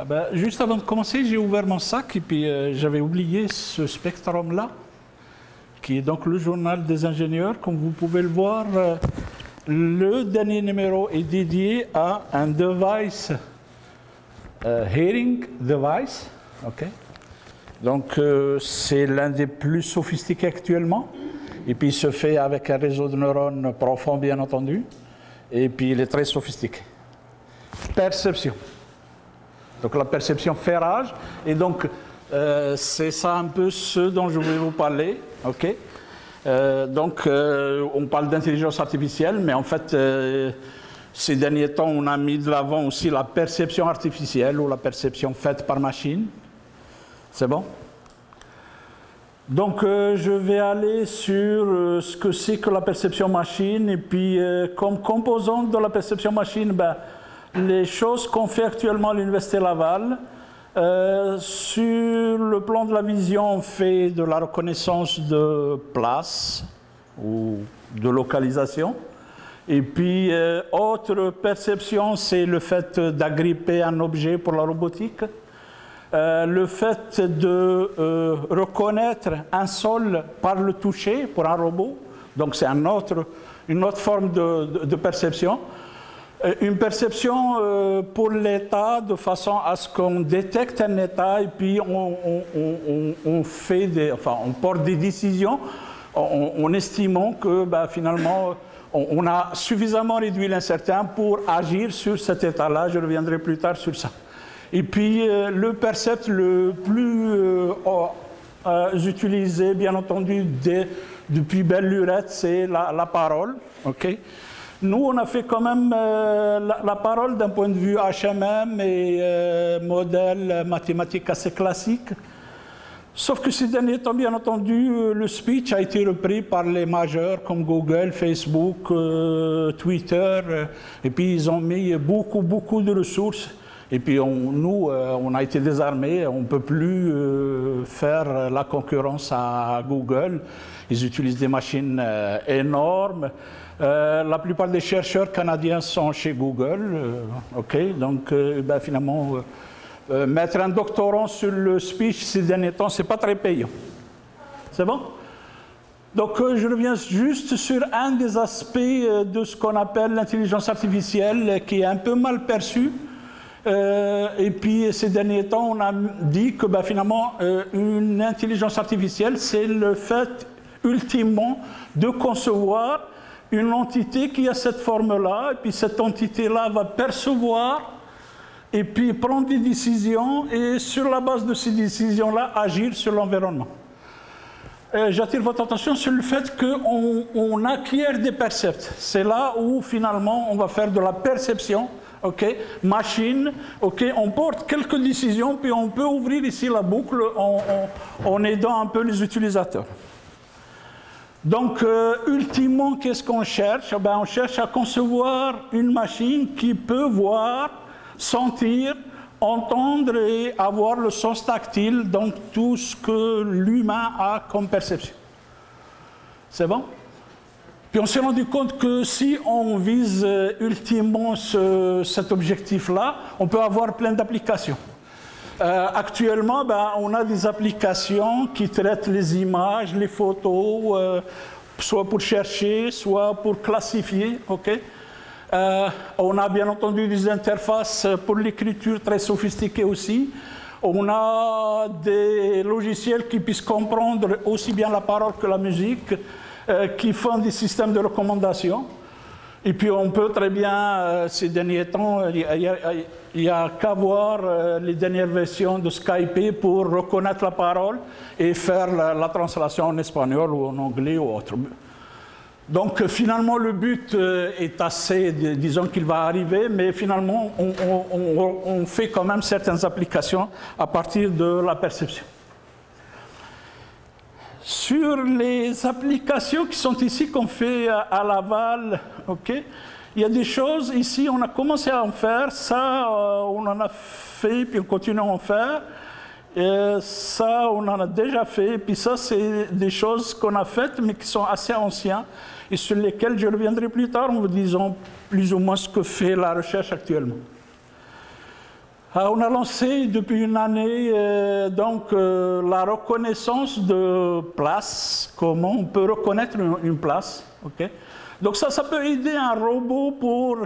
Ah ben, juste avant de commencer, j'ai ouvert mon sac et puis j'avais oublié ce Spectrum-là, qui est donc le journal des ingénieurs. Comme vous pouvez le voir, le dernier numéro est dédié à un device, hearing device. Okay. Donc c'est l'un des plus sophistiqués actuellement. Et puis il se fait avec un réseau de neurones profond, bien entendu. Et puis il est très sophistiqué. Perception. Donc la perception fait rage. Et donc c'est ça un peu ce dont je vais vous parler. Okay. On parle d'intelligence artificielle, mais en fait, ces derniers temps, on a mis de l'avant aussi la perception artificielle ou la perception faite par machine. C'est bon? Donc, je vais aller sur ce que c'est que la perception machine. Et puis, comme composante de la perception machine, ben, les choses qu'on fait actuellement à l'Université Laval. Sur le plan de la vision, on fait de la reconnaissance de place ou de localisation. Et puis, autre perception, c'est le fait d'agripper un objet pour la robotique. Le fait de reconnaître un sol par le toucher pour un robot. Donc, c'est une autre forme de perception. Une perception pour l'état de façon à ce qu'on détecte un état et puis on porte des décisions en estimant que finalement on a suffisamment réduit l'incertain pour agir sur cet état-là. Je reviendrai plus tard sur ça. Et puis le percept le plus utilisé, bien entendu, depuis belle lurette, c'est la parole. Okay. Nous, on a fait quand même la parole d'un point de vue HMM et modèle mathématique assez classique. Sauf que ces derniers temps, bien entendu, le speech a été repris par les majeurs comme Google, Facebook, Twitter. Et puis, ils ont mis beaucoup de ressources. Et puis, nous, on a été désarmés. On ne peut plus faire la concurrence à Google. Ils utilisent des machines énormes. La plupart des chercheurs canadiens sont chez Google. Donc, finalement, mettre un doctorant sur le speech ces derniers temps, ce n'est pas très payant. C'est bon? Donc, je reviens juste sur un des aspects de ce qu'on appelle l'intelligence artificielle, qui est un peu mal perçu. Et puis, ces derniers temps, on a dit que finalement, une intelligence artificielle, c'est le fait, ultimement, de concevoir une entité qui a cette forme-là, et puis cette entité-là va percevoir, et puis prendre des décisions, et sur la base de ces décisions-là, agir sur l'environnement. J'attire votre attention sur le fait qu'on acquiert des percepts. C'est là où, finalement, on va faire de la perception, machine, on porte quelques décisions, puis on peut ouvrir ici la boucle en aidant un peu les utilisateurs. Donc, ultimement, qu'est-ce qu'on cherche? On cherche à concevoir une machine qui peut voir, sentir, entendre et avoir le sens tactile, donc tout ce que l'humain a comme perception. C'est bon? Puis on s'est rendu compte que si on vise ultimement cet objectif-là, on peut avoir plein d'applications. Actuellement, on a des applications qui traitent les images, les photos, soit pour chercher, soit pour classifier. On a bien entendu des interfaces pour l'écriture très sophistiquées aussi. On a des logiciels qui puissent comprendre aussi bien la parole que la musique, qui font des systèmes de recommandation. Et puis on peut très bien, ces derniers temps, il n'y a qu'à voir les dernières versions de Skype pour reconnaître la parole et faire la translation en espagnol ou en anglais ou autre. Donc finalement le but est assez, disons qu'il va arriver, mais finalement on fait quand même certaines applications à partir de la perception. Sur les applications qui sont ici, qu'on fait à Laval, il y a des choses, ici on a commencé à en faire, ça on en a fait, puis on continue à en faire, et ça on en a déjà fait, puis ça c'est des choses qu'on a faites, mais qui sont assez anciennes, et sur lesquelles je reviendrai plus tard en vous disant plus ou moins ce que fait la recherche actuellement. On a lancé depuis une année la reconnaissance de place, comment on peut reconnaître une place. Okay? Donc ça peut aider un robot pour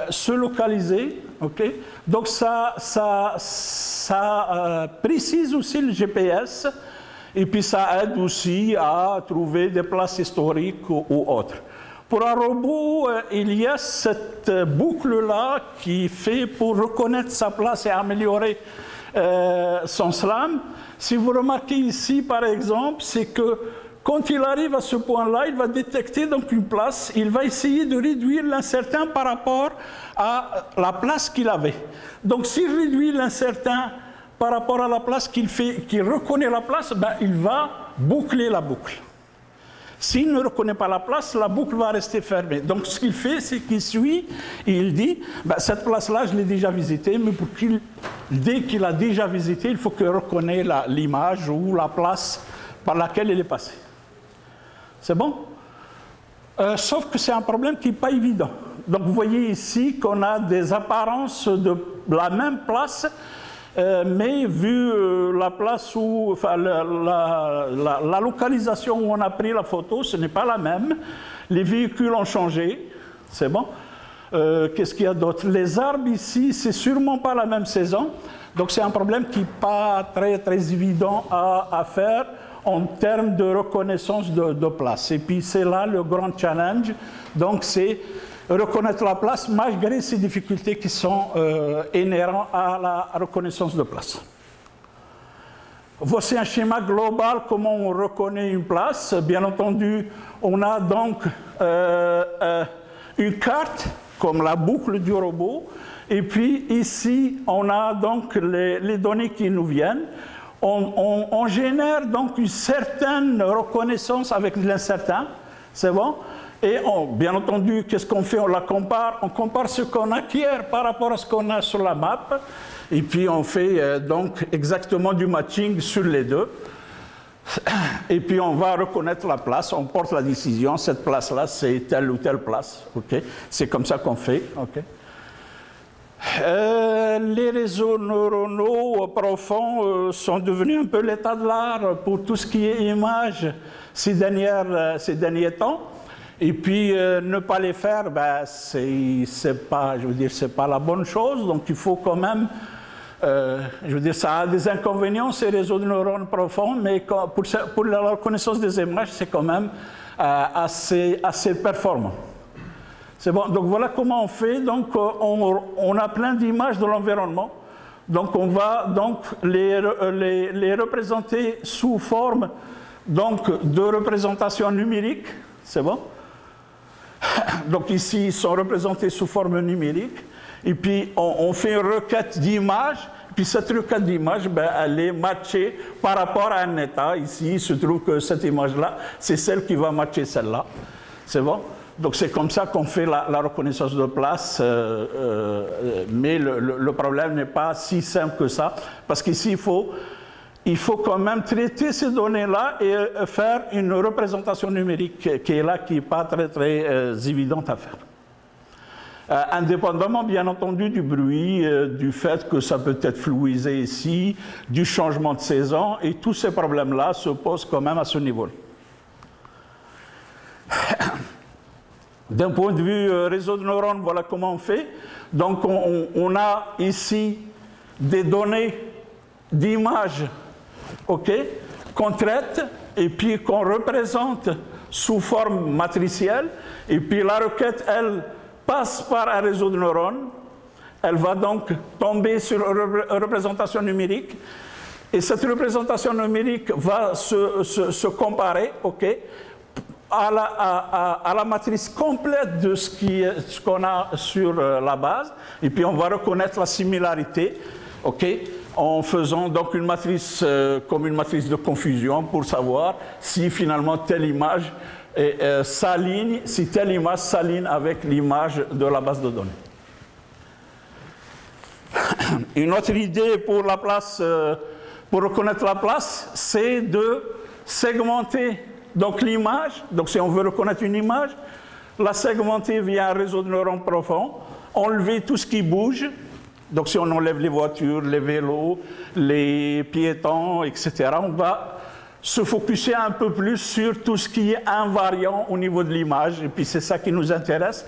se localiser. Okay? Donc ça précise aussi le GPS et puis ça aide aussi à trouver des places historiques ou autres. Pour un robot, il y a cette boucle-là qui fait pour reconnaître sa place et améliorer son slam. Si vous remarquez ici, par exemple, c'est que quand il arrive à ce point-là, il va détecter donc une place, il va essayer de réduire l'incertain par rapport à la place qu'il avait. Donc s'il réduit l'incertain par rapport à la place qu'il reconnaît la place, ben, il va boucler la boucle. S'il ne reconnaît pas la place, la boucle va rester fermée. Donc ce qu'il fait, c'est qu'il suit et il dit, ben, cette place-là, je l'ai déjà visitée, mais dès qu'il a déjà visité, il faut qu'il reconnaisse l'image ou la place par laquelle il est passé. C'est bon? Sauf que c'est un problème qui n'est pas évident. Donc vous voyez ici qu'on a des apparences de la même place, mais vu la place où, enfin, la localisation où on a pris la photo, ce n'est pas la même. Les véhicules ont changé, c'est bon. Qu'est-ce qu'il y a d'autre? Les arbres ici, c'est sûrement pas la même saison. Donc c'est un problème qui n'est pas très évident à faire en termes de reconnaissance de place. Et puis c'est là le grand challenge. Donc c'est reconnaître la place malgré ces difficultés qui sont inhérentes à la reconnaissance de place. Voici un schéma global comment on reconnaît une place. Bien entendu, on a donc une carte comme la boucle du robot. Et puis ici, on a donc les données qui nous viennent. On génère donc une certaine reconnaissance avec l'incertain. C'est bon? Et bien entendu, qu'est-ce qu'on fait? On la compare. On compare ce qu'on acquiert par rapport à ce qu'on a sur la map. Et puis on fait donc exactement du matching sur les deux. Et puis on va reconnaître la place. On porte la décision. Cette place-là, c'est telle ou telle place. Okay? C'est comme ça qu'on fait. Okay? Les réseaux neuronaux profonds sont devenus un peu l'état de l'art pour tout ce qui est image ces derniers temps. Et puis ne pas les faire, ben, c'est pas la bonne chose. Donc il faut quand même, je veux dire, ça a des inconvénients ces réseaux de neurones profonds, mais pour la reconnaissance des images, c'est quand même assez performant. C'est bon. Donc voilà comment on fait. Donc on a plein d'images de l'environnement. Donc on va donc les représenter sous forme donc de représentation numérique. C'est bon. Donc ici, ils sont représentés sous forme numérique. Et puis, on fait une requête d'image. Puis cette requête d'image, ben, elle est matchée par rapport à un état. Ici, il se trouve que cette image-là, c'est celle qui va matcher celle-là. C'est bon? Donc c'est comme ça qu'on fait la reconnaissance de place. Mais le problème n'est pas si simple que ça. Parce qu'ici, il faut quand même traiter ces données-là et faire une représentation numérique qui est là, qui n'est pas très évidente à faire. Indépendamment, bien entendu, du bruit, du fait que ça peut être flouisé ici, du changement de saison, et tous ces problèmes-là se posent quand même à ce niveau. D'un point de vue réseau de neurones, voilà comment on fait. Donc on a ici des données d'images, qu'on traite et puis qu'on représente sous forme matricielle. Et puis la requête, elle, passe par un réseau de neurones. Elle va donc tomber sur une représentation numérique. Et cette représentation numérique va se comparer, à la matrice complète de ce qu'on a sur la base. Et puis on va reconnaître la similarité, en faisant donc une matrice comme une matrice de confusion pour savoir si finalement telle image s'aligne, si telle image s'aligne avec l'image de la base de données. Une autre idée pour la place, pour reconnaître la place, c'est de segmenter donc l'image. Donc si on veut reconnaître une image, la segmenter via un réseau de neurones profonds, enlever tout ce qui bouge, Donc si on enlève les voitures, les vélos, les piétons, etc., on va se focuser un peu plus sur tout ce qui est invariant au niveau de l'image, et puis c'est ça qui nous intéresse.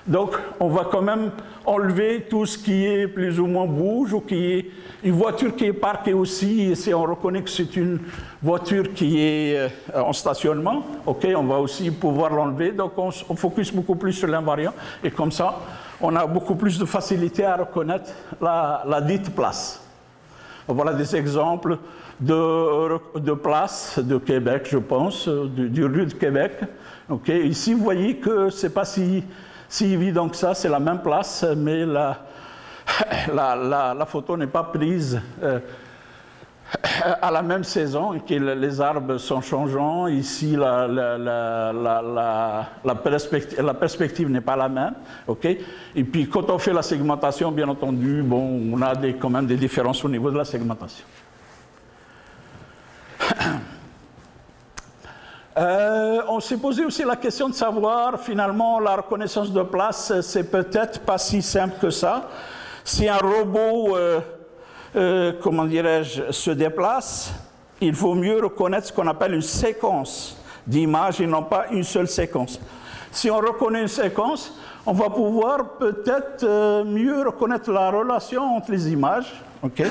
Donc on va quand même enlever tout ce qui est plus ou moins bouge, ou qui est une voiture qui est parquée aussi, et si on reconnaît que c'est une voiture qui est en stationnement, ok, on va aussi pouvoir l'enlever. Donc on focus beaucoup plus sur l'invariant, et comme ça on a beaucoup plus de facilité à reconnaître la dite place. Voilà des exemples de places de Québec, je pense, du rue de Québec. Okay. Ici, vous voyez que ce n'est pas si évident que ça, c'est la même place, mais la photo n'est pas prise à la même saison, et que les arbres sont changeants. Ici, la perspective n'est pas la même. Okay. Et puis, quand on fait la segmentation, bien entendu, bon, on a quand même des différences au niveau de la segmentation. On s'est posé aussi la question de savoir, finalement, la reconnaissance de place, c'est peut-être pas si simple que ça. Si un robot, comment dirais-je, se déplace, il faut mieux reconnaître ce qu'on appelle une séquence d'images et non pas une seule séquence. Si on reconnaît une séquence, on va pouvoir peut-être mieux reconnaître la relation entre les images, okay,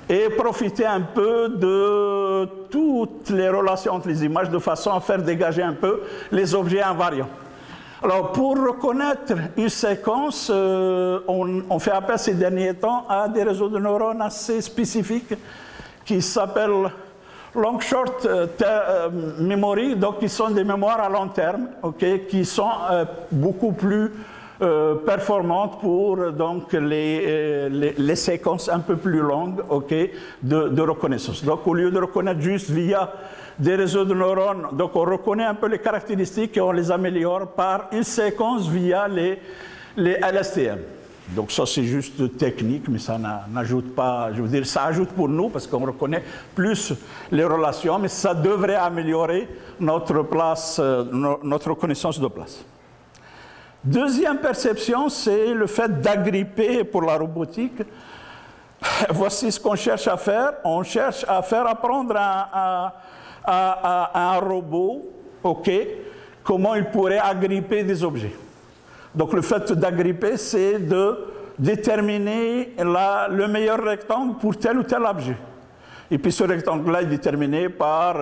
et profiter un peu de toutes les relations entre les images de façon à faire dégager un peu les objets invariants. Alors, pour reconnaître une séquence, on fait appel ces derniers temps à des réseaux de neurones assez spécifiques qui s'appellent long short memory, donc qui sont des mémoires à long terme, okay, qui sont beaucoup plus performantes pour donc, les séquences un peu plus longues, okay, de reconnaissance. Donc, au lieu de reconnaître juste via des réseaux de neurones, donc on reconnaît un peu les caractéristiques et on les améliore par une séquence via les LSTM. Donc ça c'est juste technique, mais ça n'ajoute pas, je veux dire, ça ajoute pour nous parce qu'on reconnaît plus les relations, mais ça devrait améliorer notre place, notre reconnaissance de place. Deuxième perception, c'est le fait d'agripper pour la robotique. Voici ce qu'on cherche à faire. On cherche à faire apprendre à un robot, okay, comment il pourrait agripper des objets. Donc le fait d'agripper, c'est de déterminer le meilleur rectangle pour tel ou tel objet. Et puis ce rectangle-là est déterminé par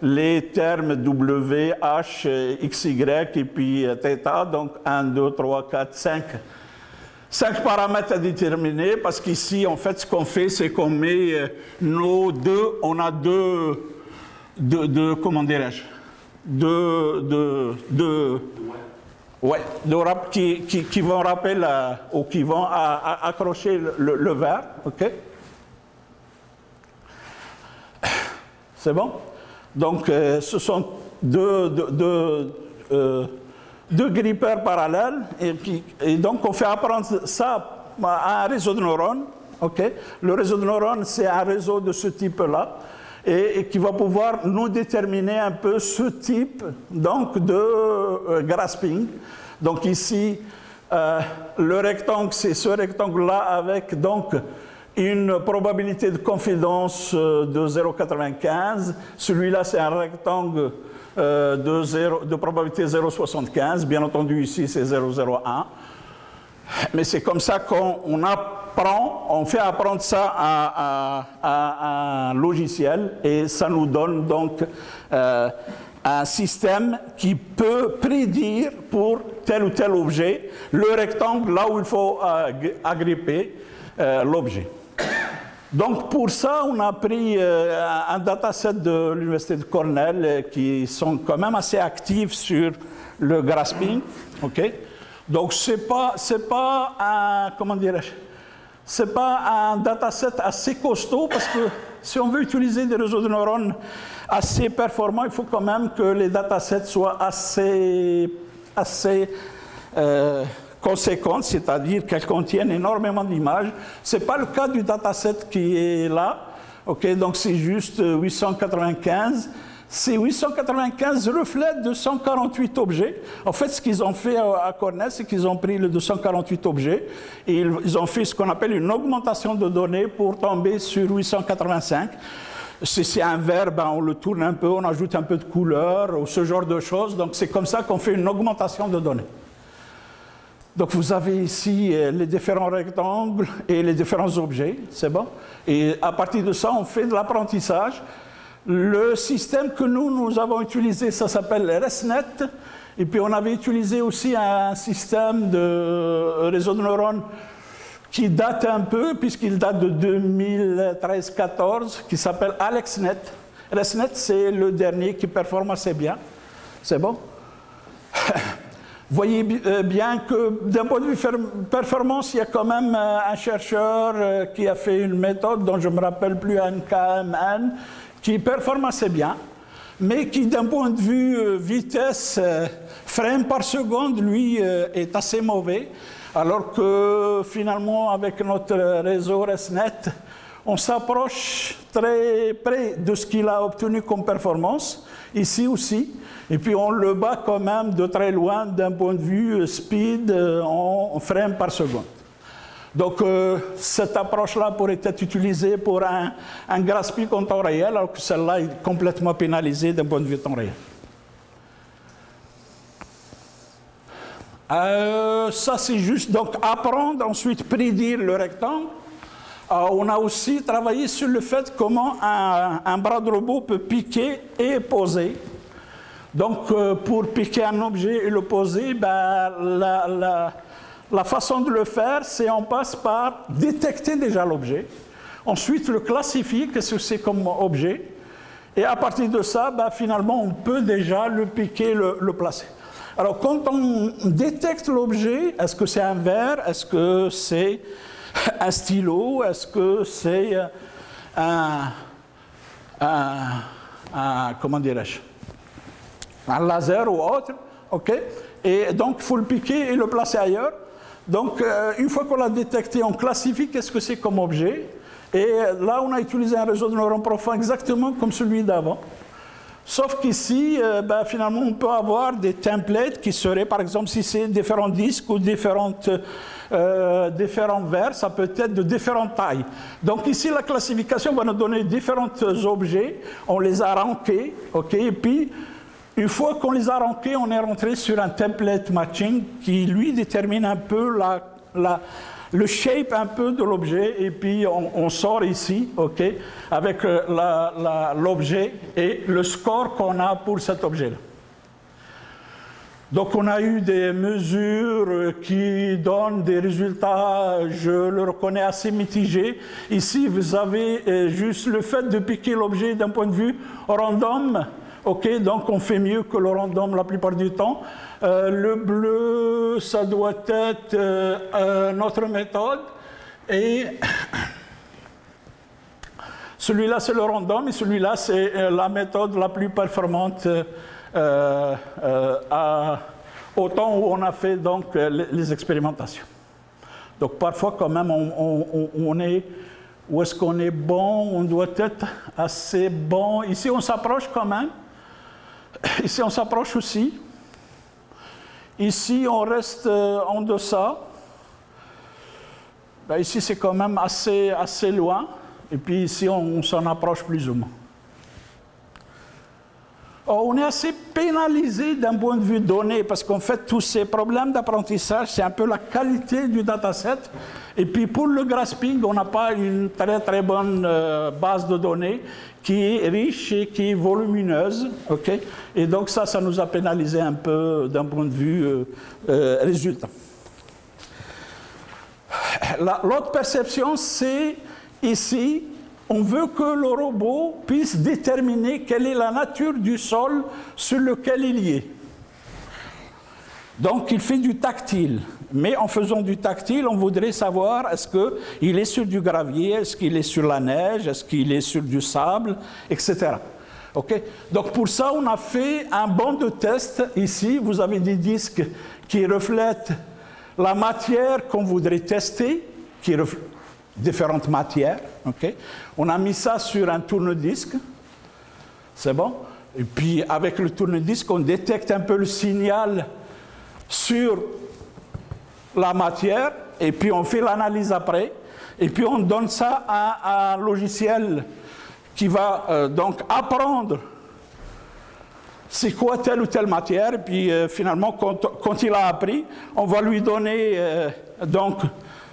les termes W, H, X, Y et puis θ, donc 1, 2, 3, 4, 5. 5 paramètres à déterminer, parce qu'ici, en fait, ce qu'on fait, c'est qu'on met on a comment dirais-je, qui vont rappeler ou qui vont accrocher le verre, ok? C'est bon? Donc, ce sont deux grippeurs parallèles, et donc on fait apprendre ça à un réseau de neurones, ok? Le réseau de neurones, c'est un réseau de ce type-là, et qui va pouvoir nous déterminer un peu ce type donc, de grasping. Donc ici, le rectangle, c'est ce rectangle-là avec donc une probabilité de confidence de 0,95. Celui-là, c'est un rectangle de probabilité 0,75. Bien entendu, ici, c'est 0,01. Mais c'est comme ça qu'on apprend, on fait apprendre ça à un logiciel, et ça nous donne donc un système qui peut prédire pour tel ou tel objet le rectangle là où il faut agripper l'objet. Donc pour ça, on a pris un dataset de l'Université de Cornell qui sont quand même assez actifs sur le grasping, ok? Donc c'est pas un, comment dirais-je, c'est pas un dataset assez costaud, parce que si on veut utiliser des réseaux de neurones assez performants, il faut quand même que les datasets soient assez conséquents, c'est-à-dire qu'elles contiennent énormément d'images. Ce n'est pas le cas du dataset qui est là, okay? Donc c'est juste 895, Ces 895 reflètent 248 objets. En fait, ce qu'ils ont fait à Cornell, c'est qu'ils ont pris les 248 objets et ils ont fait ce qu'on appelle une augmentation de données pour tomber sur 885. Si c'est un verbe, on le tourne un peu, on ajoute un peu de couleur ou ce genre de choses. Donc c'est comme ça qu'on fait une augmentation de données. Donc vous avez ici les différents rectangles et les différents objets, c'est bon? Et à partir de ça, on fait de l'apprentissage. Le système que nous avons utilisé, ça s'appelle ResNet. Et puis on avait utilisé aussi un système de réseau de neurones qui date un peu, puisqu'il date de 2013-14, qui s'appelle AlexNet. ResNet, c'est le dernier qui performe assez bien. C'est bon? Vous voyez bien que d'un point de vue performance, il y a quand même un chercheur qui a fait une méthode dont je ne me rappelle plus, NKMN, qui performe assez bien, mais qui d'un point de vue vitesse, frame par seconde, lui, est assez mauvais, alors que finalement, avec notre réseau ResNet, on s'approche très près de ce qu'il a obtenu comme performance, ici aussi, et puis on le bat quand même de très loin d'un point de vue speed en frame par seconde. Donc cette approche-là pourrait être utilisée pour un graphique en temps réel, alors que celle-là est complètement pénalisée d'un point de vue temps réel. Ça c'est juste donc apprendre, ensuite prédire le rectangle. On a aussi travaillé sur le fait comment un bras de robot peut piquer et poser. Donc, pour piquer un objet et le poser, ben, la façon de le faire, c'est on passe par détecter déjà l'objet, ensuite le classifier, qu'est-ce que c'est comme objet, et à partir de ça, ben, finalement, on peut déjà le piquer, le placer. Alors, quand on détecte l'objet, est-ce que c'est un verre, est-ce que c'est un stylo, est-ce que c'est comment dirais-je, un laser ou autre, ok? Et donc, il faut le piquer et le placer ailleurs. Donc, une fois qu'on l'a détecté, on classifie qu'est-ce que c'est comme objet. Et là, on a utilisé un réseau de neurones profonds exactement comme celui d'avant. Sauf qu'ici, ben, finalement, on peut avoir des templates qui seraient, par exemple, si c'est différents disques ou différents verres, ça peut être de différentes tailles. Donc ici, la classification va nous donner différents objets. On les a rankés, ok? Et puis, une fois qu'on les a rankés, on est rentré sur un template matching qui, lui, détermine un peu le shape un peu de l'objet. Et puis, on sort ici, ok, avec l'objet et le score qu'on a pour cet objet-là. Donc, on a eu des mesures qui donnent des résultats, je le reconnais, assez mitigés. Ici, vous avez juste le fait de piquer l'objet d'un point de vue random. Ok, donc on fait mieux que le random la plupart du temps. Le bleu, ça doit être notre méthode. Et celui-là, c'est le random, et celui-là, c'est la méthode la plus performante au temps où on a fait donc, les expérimentations. Donc parfois, quand même, on est... Où est-ce qu'on est bon? On doit être assez bon. Ici, on s'approche quand même. Ici, on s'approche aussi. Ici, on reste en deçà. Ben, ici, c'est quand même assez loin. Et puis ici, on s'en approche plus ou moins. On est assez pénalisé d'un point de vue données, parce qu'en fait, tous ces problèmes d'apprentissage, c'est un peu la qualité du dataset. Et puis pour le grasping, on n'a pas une très très bonne base de données qui est riche et qui est volumineuse. Okay? Et donc ça nous a pénalisé un peu d'un point de vue résultat. L'autre perception, c'est ici, on veut que le robot puisse déterminer quelle est la nature du sol sur lequel il y est. Donc, il fait du tactile. Mais en faisant du tactile, on voudrait savoir est-ce qu'il est sur du gravier, est-ce qu'il est sur la neige, est-ce qu'il est sur du sable, etc. Okay? Donc, pour ça, on a fait un banc de tests. Ici, vous avez des disques qui reflètent la matière qu'on voudrait tester, qui reflètent différentes matières. Okay? On a mis ça sur un tourne-disque. C'est bon? Et puis avec le tourne-disque, on détecte un peu le signal sur la matière, et puis on fait l'analyse après, et puis on donne ça à un logiciel qui va donc apprendre c'est quoi telle ou telle matière, et puis finalement, quand il a appris, on va lui donner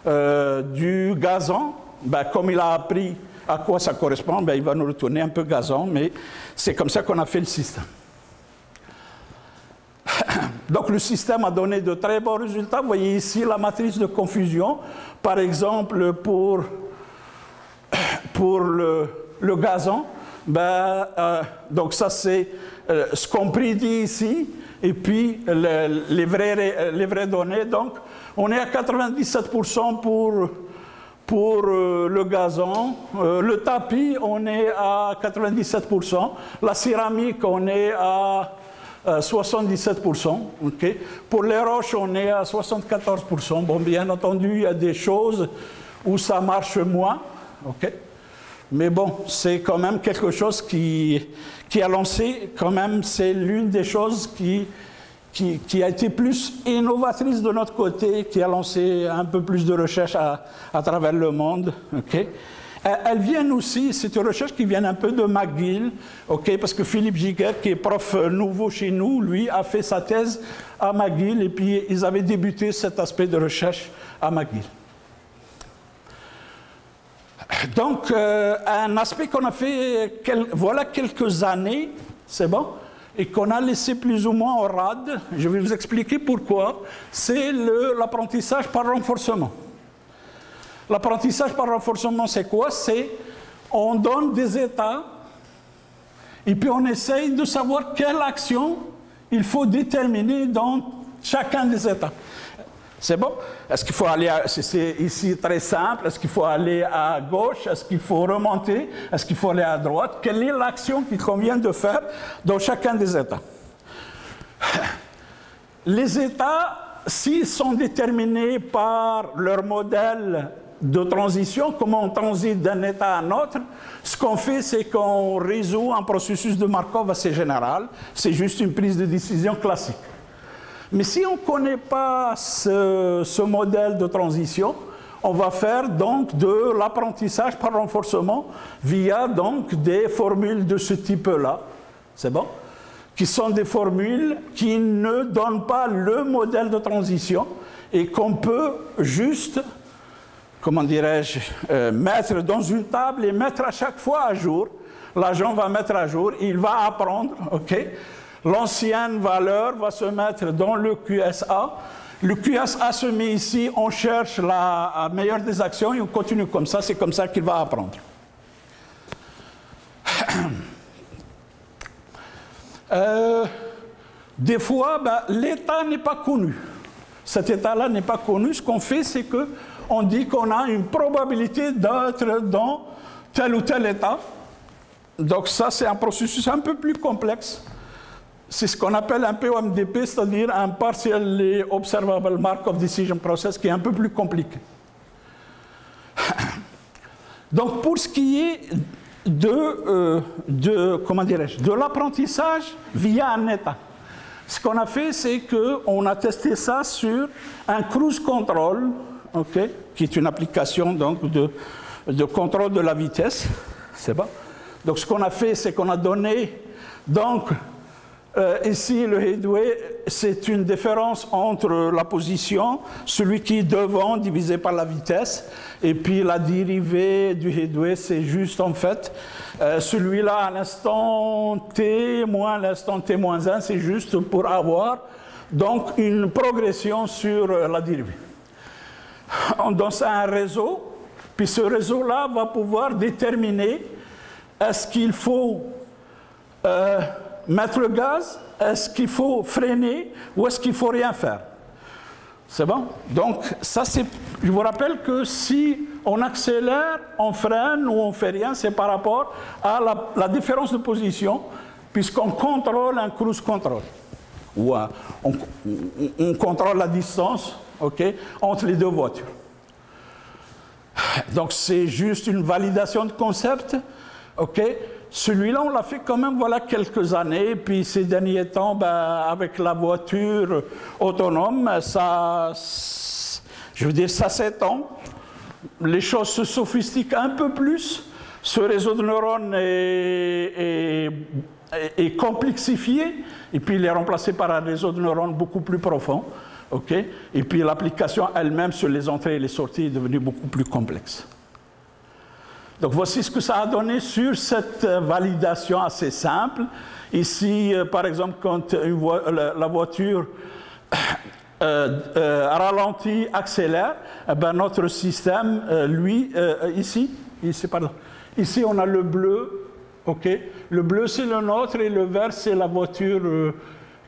du gazon. Ben, comme il a appris à quoi ça correspond, ben, il va nous retourner un peu gazon, mais c'est comme ça qu'on a fait le système. Donc le système a donné de très bons résultats. Vous voyez ici la matrice de confusion. Par exemple, pour le gazon, ben, donc ça c'est ce qu'on prédit ici, et puis les vraies données. Donc on est à 97% pour le gazon. Le tapis, on est à 97%. La céramique, on est à 77%. Okay. Pour les roches, on est à 74%. Bon, bien entendu, il y a des choses où ça marche moins. Okay. Mais bon, c'est quand même quelque chose qui a lancé, quand même, c'est l'une des choses qui a été plus innovatrice de notre côté, qui a lancé un peu plus de recherche à travers le monde. Okay. Elles viennent aussi, c'est une recherche qui vient un peu de McGill, okay, parce que Philippe Giguère, qui est prof nouveau chez nous, lui a fait sa thèse à McGill, et puis ils avaient débuté cet aspect de recherche à McGill. Donc, un aspect qu'on a fait voilà quelques années, c'est bon, et qu'on a laissé plus ou moins au rade, je vais vous expliquer pourquoi, c'est l'apprentissage par renforcement. L'apprentissage par renforcement, c'est quoi? C'est on donne des états, et puis on essaye de savoir quelle action il faut déterminer dans chacun des états. C'est bon? Est-ce qu'il faut aller, c'est ici très simple, est-ce qu'il faut aller à gauche, est-ce qu'il faut remonter, est-ce qu'il faut aller à droite? Quelle est l'action qu'il convient de faire dans chacun des états? Les états, s'ils sont déterminés par leur modèle de transition, comment on transite d'un état à un autre, ce qu'on fait, c'est qu'on résout un processus de Markov assez général, c'est juste une prise de décision classique. Mais si on ne connaît pas ce modèle de transition, on va faire donc de l'apprentissage par renforcement via donc des formules de ce type-là, c'est bon, qui sont des formules qui ne donnent pas le modèle de transition et qu'on peut juste, comment dirais-je, mettre dans une table et mettre à chaque fois à jour. L'agent va mettre à jour, il va apprendre, ok. L'ancienne valeur va se mettre dans le QSA. Le QSA se met ici, on cherche la meilleure des actions et on continue comme ça, c'est comme ça qu'il va apprendre. Des fois, ben, l'état n'est pas connu. Cet état-là n'est pas connu. Ce qu'on fait, c'est qu'on dit qu'on a une probabilité d'être dans tel ou tel état. Donc ça, c'est un processus un peu plus complexe. C'est ce qu'on appelle un POMDP, c'est-à-dire un Partially Observable Markov Decision Process, qui est un peu plus compliqué. Donc, pour ce qui est comment dirais-je, de l'apprentissage via un état, ce qu'on a fait, c'est qu'on a testé ça sur un cruise control, okay, qui est une application donc, de contrôle de la vitesse. C'est bon. Donc, ce qu'on a fait, c'est qu'on a donné donc, ici, le headway, c'est une différence entre la position, celui qui est devant divisé par la vitesse, et puis la dérivée du headway, c'est juste en fait celui-là à l'instant t moins l'instant t moins 1, c'est juste pour avoir donc une progression sur la dérivée. On donne ça à un réseau, puis ce réseau-là va pouvoir déterminer est-ce qu'il faut mettre le gaz, est-ce qu'il faut freiner ou est-ce qu'il ne faut rien faire? C'est bon? Donc, ça, je vous rappelle que si on accélère, on freine ou on ne fait rien, c'est par rapport à la différence de position, puisqu'on contrôle un cruise control. Ou on contrôle la distance, okay, entre les deux voitures. Donc, c'est juste une validation de concept. OK? Celui-là, on l'a fait quand même, voilà, quelques années. Puis ces derniers temps, ben, avec la voiture autonome, ça, je veux dire, ça s'étend. Les choses se sophistiquent un peu plus. Ce réseau de neurones est complexifié. Et puis, il est remplacé par un réseau de neurones beaucoup plus profond. OK? Et puis, l'application elle-même sur les entrées et les sorties est devenue beaucoup plus complexe. Donc voici ce que ça a donné sur cette validation assez simple. Ici, par exemple, quand la voiture ralentit, accélère, ben notre système, lui, ici, on a le bleu. Okay. Le bleu, c'est le nôtre, et le vert, c'est la voiture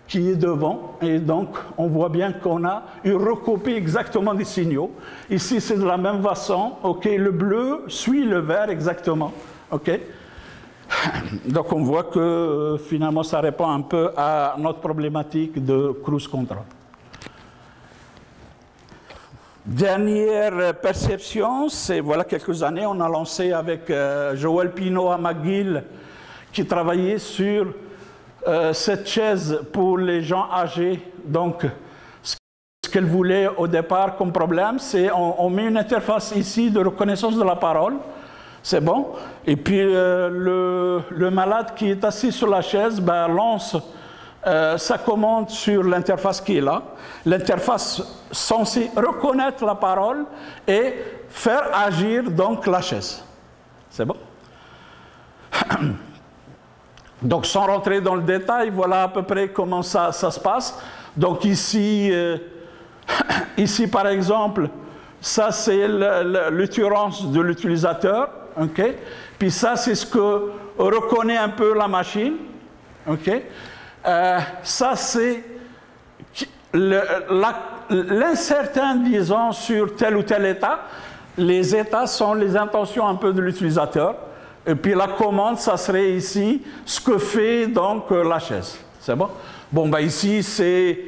qui est devant. Et donc, on voit bien qu'on a une recopie exactement des signaux. Ici, c'est de la même façon. Okay. Le bleu suit le vert exactement. Okay. Donc, on voit que finalement, ça répond un peu à notre problématique de cruise control. Dernière perception, c'est voilà quelques années, on a lancé avec Joël Pinault à McGill, qui travaillait sur cette chaise pour les gens âgés. Donc, ce qu'elle voulait au départ comme problème, c'est on met une interface ici de reconnaissance de la parole, c'est bon. Et puis le malade qui est assis sur la chaise ben, lance sa commande sur l'interface qui est là. L'interface censée reconnaître la parole et faire agir donc la chaise. C'est bon? Donc, sans rentrer dans le détail, voilà à peu près comment ça se passe. Donc, ici, ici par exemple, ça, c'est l'occurrence de l'utilisateur. Okay? Puis ça, c'est ce que reconnaît un peu la machine. Okay? Ça, c'est l'incertain, disons, sur tel ou tel état. Les états sont les intentions un peu de l'utilisateur. Et puis la commande, ça serait ici ce que fait donc la chaise. C'est bon? Bon, ben ici, c'est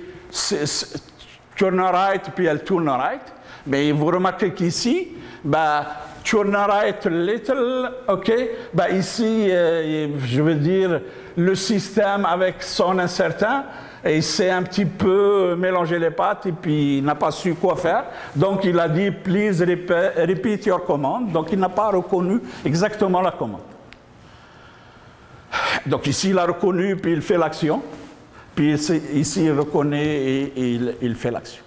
turn right, puis elle tourne right. Mais vous remarquez qu'ici, ben, turn right little, OK? Ben ici, je veux dire, le système avec son incertain, et il s'est un petit peu mélangé les pattes et puis il n'a pas su quoi faire. Donc il a dit « Please repeat your command ». Donc il n'a pas reconnu exactement la commande. Donc ici il a reconnu puis il fait l'action. Puis ici il reconnaît et il fait l'action.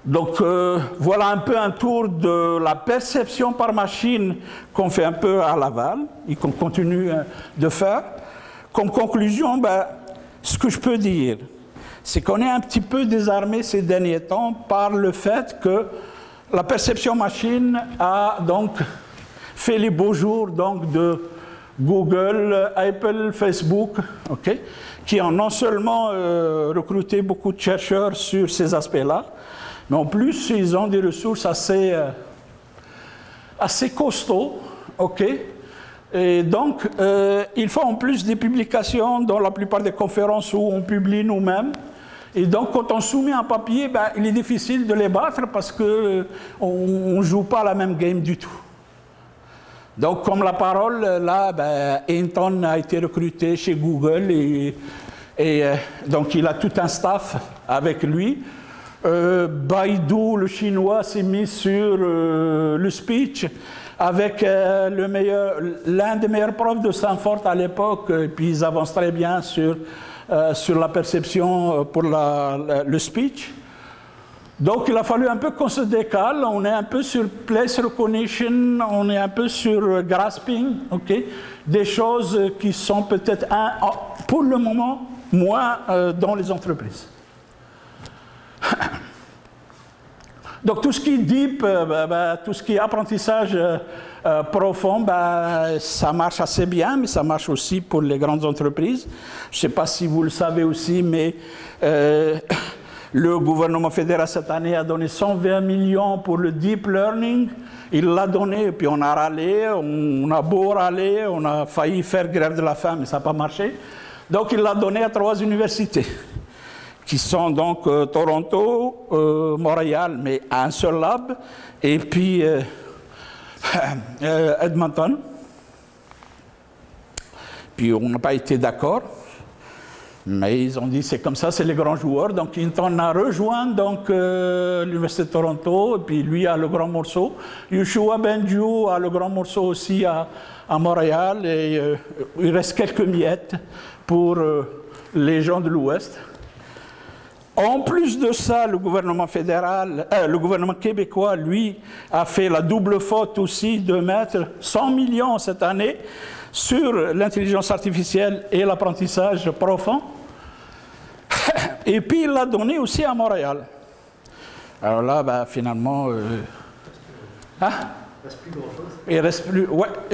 Donc voilà un peu un tour de la perception par machine qu'on fait un peu à Laval et qu'on continue de faire. Comme conclusion, ben, ce que je peux dire, c'est qu'on est un petit peu désarmé ces derniers temps par le fait que la perception machine a donc fait les beaux jours donc, de Google, Apple, Facebook, okay, qui ont non seulement recruté beaucoup de chercheurs sur ces aspects-là, mais en plus, ils ont des ressources assez costauds, OK? Et donc, ils font en plus des publications dans la plupart des conférences où on publie nous-mêmes. Et donc, quand on soumet un papier, ben, il est difficile de les battre parce qu'on ne joue pas la même game du tout. Donc, comme la parole, là, ben, Hinton a été recruté chez Google et donc il a tout un staff avec lui. Baidu, le chinois, s'est mis sur le speech avec l'un des meilleurs profs de Stanford à l'époque, et puis ils avancent très bien sur la perception pour le speech. Donc il a fallu un peu qu'on se décale, on est un peu sur place recognition, on est un peu sur grasping, okay? Des choses qui sont peut-être, pour le moment, moins dans les entreprises. Donc tout ce qui est deep, tout ce qui est apprentissage profond, ça marche assez bien, mais ça marche aussi pour les grandes entreprises. Je ne sais pas si vous le savez aussi, mais le gouvernement fédéral cette année a donné 120 millions pour le deep learning. Il l'a donné, et puis on a râlé, on a beau râler, on a failli faire grève de la faim, mais ça n'a pas marché. Donc il l'a donné à 3 universités qui sont donc Toronto, Montréal, mais à un seul lab, et puis Edmonton. Puis on n'a pas été d'accord, mais ils ont dit c'est comme ça, c'est les grands joueurs. Donc Hinton a rejoint l'Université de Toronto, et puis lui a le grand morceau. Yoshua Bengio a le grand morceau aussi à Montréal, et il reste quelques miettes pour les gens de l'Ouest. En plus de ça, le gouvernement fédéral, le gouvernement québécois, lui, a fait la double faute aussi de mettre 100 millions cette année sur l'intelligence artificielle et l'apprentissage profond. Et puis, il l'a donné aussi à Montréal. Alors là, ben, finalement... Il ne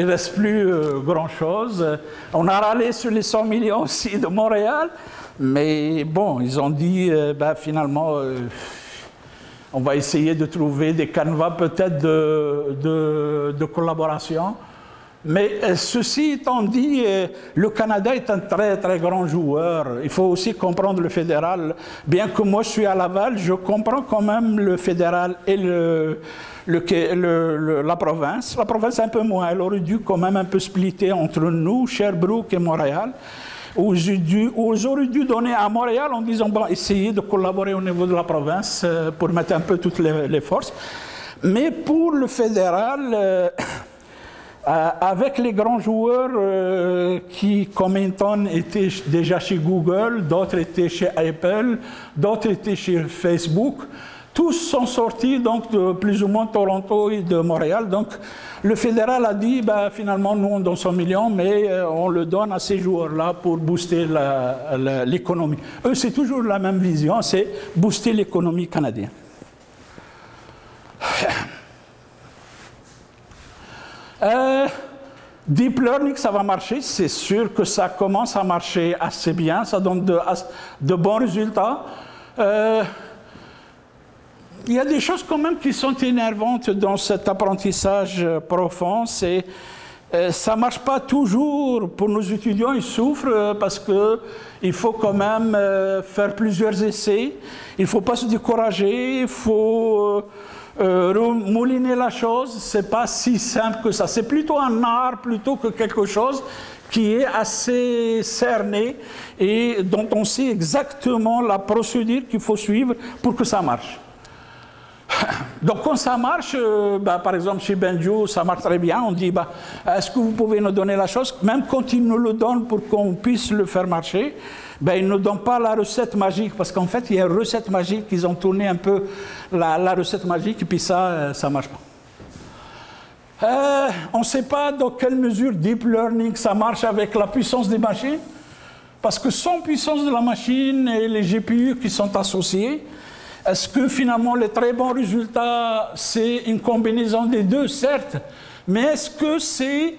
reste plus grand-chose. On a râlé sur les 100 millions aussi de Montréal. Mais bon, ils ont dit, finalement, on va essayer de trouver des canevas peut-être de collaboration. Mais ceci étant dit, le Canada est un très, très grand joueur. Il faut aussi comprendre le fédéral. Bien que moi, je suis à Laval, je comprends quand même le fédéral et la province. La province, un peu moins. Elle aurait dû quand même un peu splitter entre nous, Sherbrooke et Montréal. Ils auraient dû donner à Montréal en disant bon, essayez de collaborer au niveau de la province pour mettre un peu toutes les forces. Mais pour le fédéral, avec les grands joueurs qui, comme Hinton, étaient déjà chez Google, d'autres étaient chez Apple, d'autres étaient chez Facebook, tous sont sortis donc de plus ou moins Toronto et de Montréal. Donc le fédéral a dit finalement nous on donne 100 millions, mais on le donne à ces joueurs-là pour booster l'économie. Eux c'est toujours la même vision, c'est booster l'économie canadienne. Deep Learning, ça va marcher, c'est sûr que ça commence à marcher assez bien, ça donne de bons résultats. Il y a des choses quand même qui sont énervantes dans cet apprentissage profond. Ça ne marche pas toujours. Pour nos étudiants, ils souffrent parce qu'il faut quand même faire plusieurs essais. Il ne faut pas se décourager, il faut mouliner la chose. Ce n'est pas si simple que ça. C'est plutôt un art plutôt que quelque chose qui est assez cerné et dont on sait exactement la procédure qu'il faut suivre pour que ça marche. Donc quand ça marche, par exemple chez Bengio, ça marche très bien, on dit est-ce que vous pouvez nous donner la chose, même quand ils nous le donnent pour qu'on puisse le faire marcher, ils ne nous donnent pas la recette magique, parce qu'en fait il y a une recette magique, ils ont tourné un peu la recette magique et puis ça ne marche pas. On ne sait pas dans quelle mesure Deep Learning ça marche avec la puissance des machines, parce que sans puissance de la machine et les GPU qui sont associés, est-ce que finalement les très bons résultats, c'est une combinaison des deux, certes, mais est-ce que c'est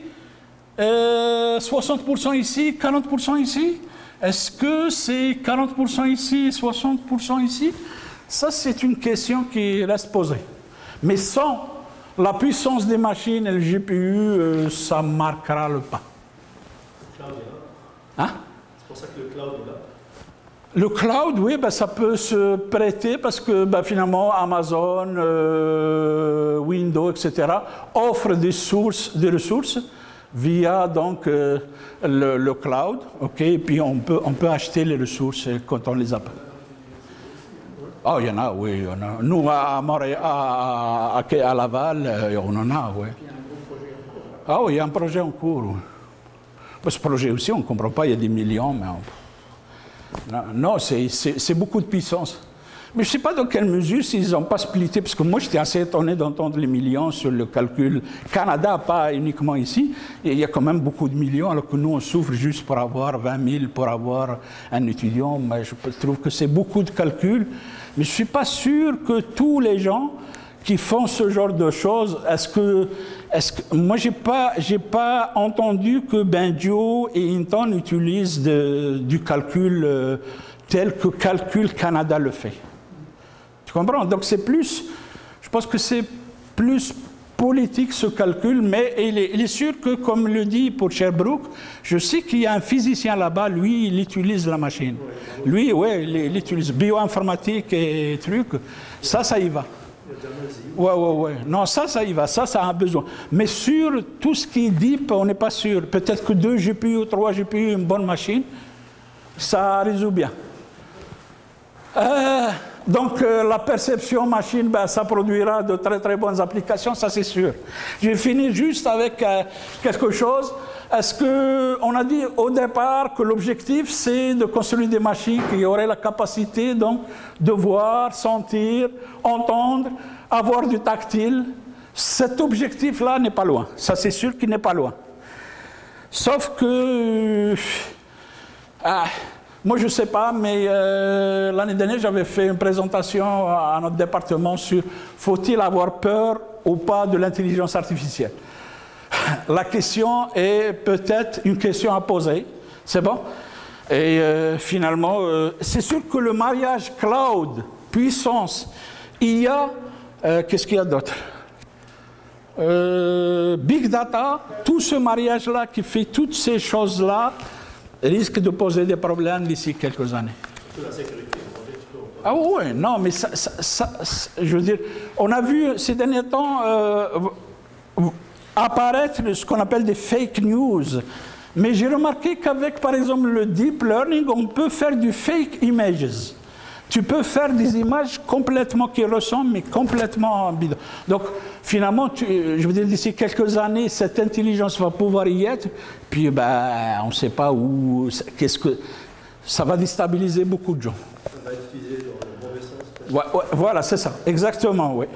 60% ici, 40% ici? Est-ce que c'est 40% ici, 60% ici? Ça, c'est une question qui reste posée. Mais sans la puissance des machines et le GPU, ça marquera le pas. Hein? C'est pour ça que le cloud est là. Le cloud, oui, ça peut se prêter parce que finalement Amazon, Windows, etc. offrent des ressources via donc le cloud, ok, et puis on peut acheter les ressources quand on les a. Oh, il y en a, oui, il y en a. Nous à Montréal, à Laval, on en a, oui. Ah oui, il y a un projet en cours. Oui. Ce projet aussi, on ne comprend pas, il y a des millions, mais non, c'est beaucoup de puissance. Mais je ne sais pas dans quelle mesure s'ils n'ont pas splitté, parce que moi j'étais assez étonné d'entendre les millions sur le calcul. Canada, pas uniquement ici, il y a quand même beaucoup de millions, alors que nous on souffre juste pour avoir 20 000, pour avoir un étudiant. Mais je trouve que c'est beaucoup de calculs, mais je ne suis pas sûr que tous les gens qui font ce genre de choses, moi, j'ai pas entendu que Bengio et Hinton utilisent du calcul tel que Calcul Canada le fait. Tu comprends? Donc c'est plus, je pense que c'est plus politique ce calcul, mais il est sûr que, comme le dit pour Sherbrooke, je sais qu'il y a un physicien là-bas, lui, il utilise la machine. Lui, ouais, il utilise bioinformatique et trucs. Ça y va. Ouais. Non, ça y va. Ça a un besoin. Mais sur tout ce qui est deep, on n'est pas sûr. Peut-être que 2 GPU ou 3 GPU, une bonne machine, ça résout bien. Donc la perception machine, ben, ça produira de très très bonnes applications, ça c'est sûr. Je vais finir juste avec quelque chose. Est-ce qu'on a dit au départ que l'objectif c'est de construire des machines qui auraient la capacité donc de voir, sentir, entendre, avoir du tactile? Cet objectif-là n'est pas loin. Ça c'est sûr qu'il n'est pas loin. Sauf que... moi, je ne sais pas, mais l'année dernière, j'avais fait une présentation à notre département sur faut-il avoir peur ou pas de l'intelligence artificielle. La question est peut-être une question à poser, c'est bon? Et finalement, c'est sûr que le mariage cloud, puissance, IA, qu'est-ce qu'il y a d'autre? Big data, tout ce mariage-là qui fait toutes ces choses-là, risque de poser des problèmes d'ici quelques années. La sécurité, ah oui, non, mais je veux dire, on a vu ces derniers temps apparaître ce qu'on appelle des fake news. Mais j'ai remarqué qu'avec, par exemple, le deep learning, on peut faire du fake images. Tu peux faire des images complètement qui ressemblent, mais complètement bidon. Donc, finalement, je veux dire, d'ici quelques années, cette intelligence va pouvoir y être, puis ben, on ne sait pas où, ça va déstabiliser beaucoup de gens. Ça va être utilisé dans le mauvais sens. Ouais, voilà, c'est ça, exactement, oui.